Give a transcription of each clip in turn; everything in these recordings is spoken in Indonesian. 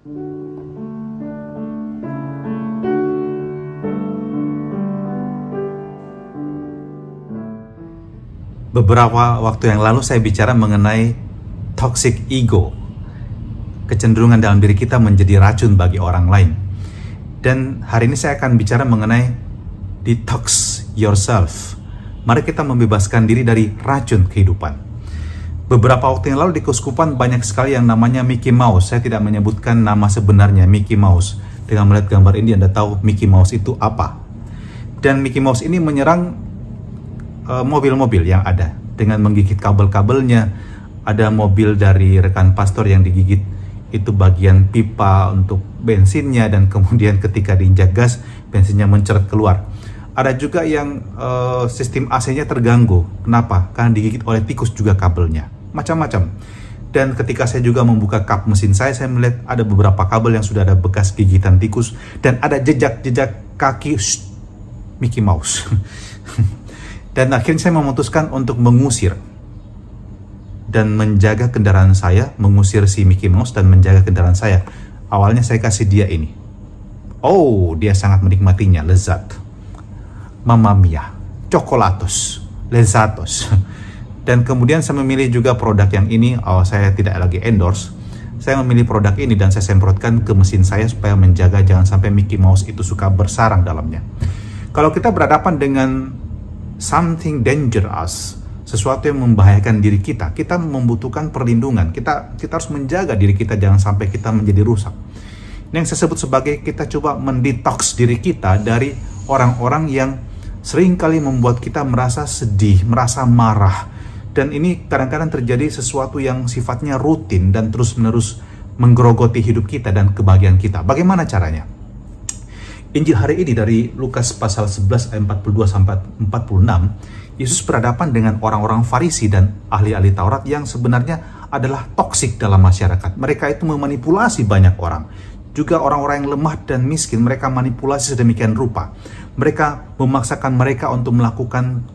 Beberapa waktu yang lalu saya bicara mengenai toxic ego, kecenderungan dalam diri kita menjadi racun bagi orang lain. Dan hari ini saya akan bicara mengenai detox yourself. Mari kita membebaskan diri dari racun kehidupan. Beberapa waktu yang lalu di Keuskupan banyak sekali yang namanya Mickey Mouse. Saya tidak menyebutkan nama sebenarnya Mickey Mouse. Dengan melihat gambar ini Anda tahu Mickey Mouse itu apa. Dan Mickey Mouse ini menyerang mobil-mobil yang ada dengan menggigit kabel-kabelnya. Ada mobil dari rekan pastor yang digigit itu bagian pipa untuk bensinnya, dan kemudian ketika diinjak gas bensinnya menceret keluar. Ada juga yang sistem AC-nya terganggu. Kenapa? Karena digigit oleh tikus juga kabelnya. Macam-macam. Dan ketika saya juga membuka kap mesin saya melihat ada beberapa kabel yang sudah ada bekas gigitan tikus, dan ada jejak-jejak kaki Mickey Mouse. Dan akhirnya saya memutuskan untuk mengusir dan menjaga kendaraan saya, mengusir si Mickey Mouse dan menjaga kendaraan saya. Awalnya saya kasih dia ini. Oh, dia sangat menikmatinya, lezat. Mamma mia, coklatos, lezatos. Dan kemudian saya memilih juga produk yang ini. Oh, saya tidak lagi endorse. Saya memilih produk ini dan saya semprotkan ke mesin saya supaya menjaga jangan sampai Mickey Mouse itu suka bersarang dalamnya. Kalau kita berhadapan dengan something dangerous, sesuatu yang membahayakan diri kita, kita membutuhkan perlindungan. Kita harus menjaga diri kita jangan sampai kita menjadi rusak. Ini yang saya sebut sebagai kita coba mendetox diri kita dari orang-orang yang seringkali membuat kita merasa sedih, merasa marah. Dan ini kadang-kadang terjadi sesuatu yang sifatnya rutin dan terus-menerus menggerogoti hidup kita dan kebahagiaan kita. Bagaimana caranya? Injil hari ini dari Lukas pasal 11 ayat 42 sampai 46, Yesus berhadapan dengan orang-orang Farisi dan ahli-ahli Taurat yang sebenarnya adalah toksik dalam masyarakat. Mereka itu memanipulasi banyak orang. Juga orang-orang yang lemah dan miskin, mereka manipulasi sedemikian rupa. Mereka memaksakan mereka untuk melakukan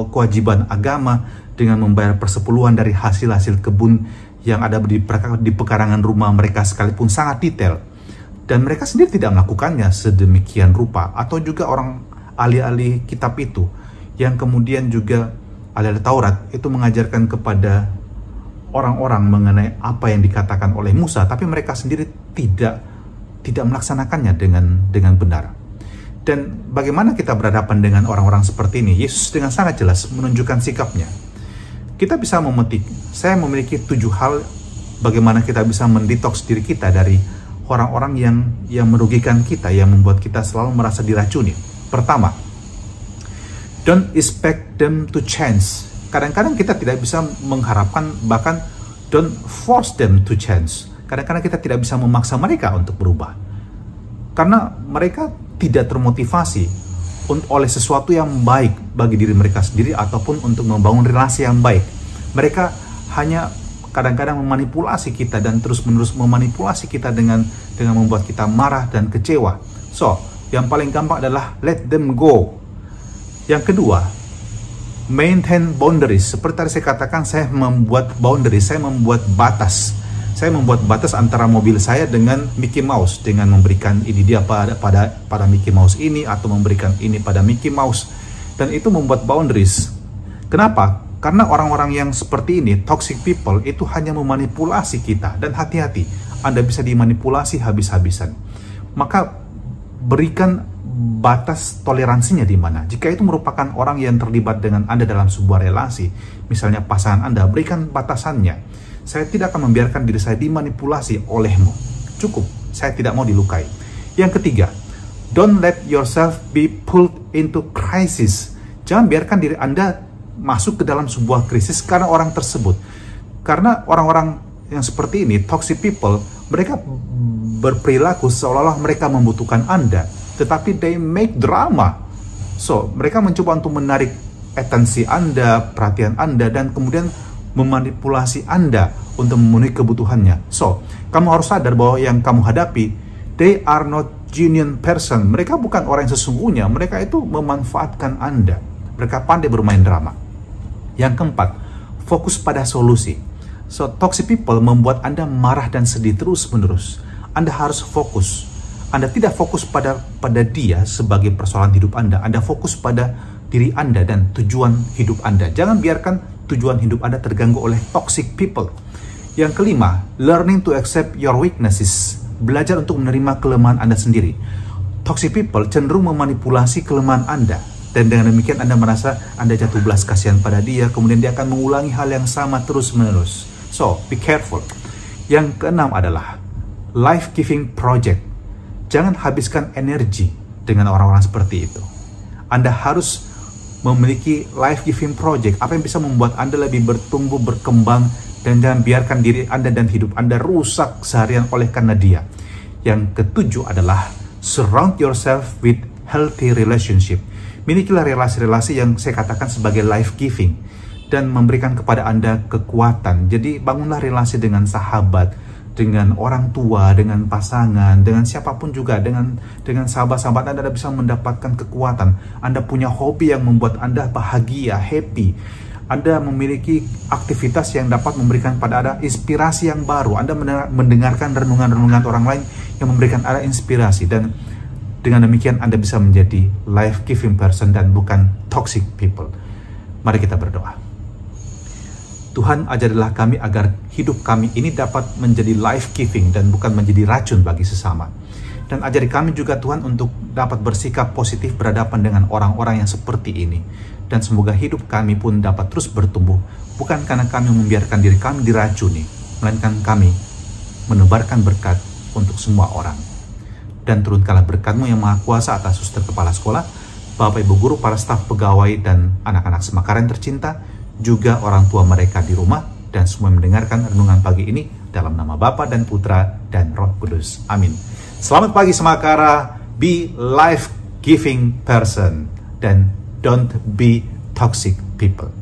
kewajiban agama dengan membayar persepuluhan dari hasil-hasil kebun yang ada di pekarangan rumah mereka, sekalipun sangat detail. Dan mereka sendiri tidak melakukannya sedemikian rupa. Atau juga orang ahli-ahli kitab itu yang kemudian juga ahli Taurat itu mengajarkan kepada orang-orang mengenai apa yang dikatakan oleh Musa, tapi mereka sendiri tidak melaksanakannya dengan benar. Dan bagaimana kita berhadapan dengan orang-orang seperti ini? Yesus dengan sangat jelas menunjukkan sikapnya. Kita bisa memetik, saya memiliki 7 hal bagaimana kita bisa mendetox diri kita dari orang-orang yang merugikan kita, yang membuat kita selalu merasa diracuni. Pertama, don't expect them to change. Kadang-kadang kita tidak bisa mengharapkan, bahkan don't force them to change. Kadang-kadang kita tidak bisa memaksa mereka untuk berubah. Karena mereka tidak termotivasi oleh sesuatu yang baik bagi diri mereka sendiri ataupun untuk membangun relasi yang baik. Mereka hanya kadang-kadang memanipulasi kita dan terus-menerus memanipulasi kita dengan membuat kita marah dan kecewa. So, yang paling gampang adalah let them go. Yang kedua, maintain boundaries. Seperti tadi saya katakan, saya membuat boundaries, saya membuat batas. Saya membuat batas antara mobil saya dengan Mickey Mouse, dengan memberikan ini dia pada Mickey Mouse ini, atau memberikan ini pada Mickey Mouse. Dan itu membuat boundaries. Kenapa? Karena orang-orang yang seperti ini, toxic people, itu hanya memanipulasi kita. Dan hati-hati, Anda bisa dimanipulasi habis-habisan. Maka berikan batas toleransinya di mana. Jika itu merupakan orang yang terlibat dengan Anda dalam sebuah relasi, misalnya pasangan Anda, berikan batasannya. Saya tidak akan membiarkan diri saya dimanipulasi olehmu. Cukup, saya tidak mau dilukai. Yang ketiga, don't let yourself be pulled into crisis. Jangan biarkan diri Anda masuk ke dalam sebuah krisis karena orang tersebut. Karena orang-orang yang seperti ini, toxic people, mereka berperilaku seolah-olah mereka membutuhkan Anda, tetapi they make drama. So, mereka mencoba untuk menarik atensi Anda, perhatian Anda, dan kemudian memanipulasi Anda untuk memenuhi kebutuhannya. So, kamu harus sadar bahwa yang kamu hadapi, they are not genuine person. Mereka bukan orang yang sesungguhnya. Mereka itu memanfaatkan Anda. Mereka pandai bermain drama. Yang keempat, fokus pada solusi. So, toxic people membuat Anda marah dan sedih terus-menerus. Anda harus fokus. Anda tidak fokus pada dia sebagai persoalan hidup Anda. Anda fokus pada diri Anda dan tujuan hidup Anda. Jangan biarkan tujuan hidup Anda terganggu oleh toxic people. Yang kelima, learning to accept your weaknesses. Belajar untuk menerima kelemahan Anda sendiri. Toxic people cenderung memanipulasi kelemahan Anda. Dan dengan demikian Anda merasa Anda jatuh belas kasihan pada dia, kemudian dia akan mengulangi hal yang sama terus-menerus. So, be careful. Yang keenam adalah life-giving project. Jangan habiskan energi dengan orang-orang seperti itu. Anda harus memiliki life-giving project, apa yang bisa membuat Anda lebih bertumbuh, berkembang, dan jangan biarkan diri Anda dan hidup Anda rusak seharian oleh karena dia. Yang ketujuh adalah surround yourself with healthy relationship. Milikilah relasi-relasi yang saya katakan sebagai life-giving dan memberikan kepada Anda kekuatan. Jadi bangunlah relasi dengan sahabat, dengan orang tua, dengan pasangan, dengan siapapun juga, dengan sahabat-sahabat Anda bisa mendapatkan kekuatan. Anda punya hobi yang membuat Anda bahagia, happy. Anda memiliki aktivitas yang dapat memberikan pada Anda inspirasi yang baru. Anda mendengarkan renungan-renungan orang lain yang memberikan Anda inspirasi, dan dengan demikian Anda bisa menjadi life-giving person dan bukan toxic people. Mari kita berdoa. Tuhan, ajarilah kami agar hidup kami ini dapat menjadi life-giving dan bukan menjadi racun bagi sesama. Dan ajari kami juga Tuhan untuk dapat bersikap positif berhadapan dengan orang-orang yang seperti ini. Dan semoga hidup kami pun dapat terus bertumbuh, bukan karena kami membiarkan diri kami diracuni, melainkan kami menebarkan berkat untuk semua orang. Dan turunkanlah berkat-Mu yang maha kuasa atas suster kepala sekolah, Bapak Ibu guru, para staf pegawai, dan anak-anak Semakaran tercinta, juga orang tua mereka di rumah, dan semua yang mendengarkan renungan pagi ini dalam nama Bapa dan Putra dan Roh Kudus. Amin. Selamat pagi Semakara, be life-giving person, dan don't be toxic people.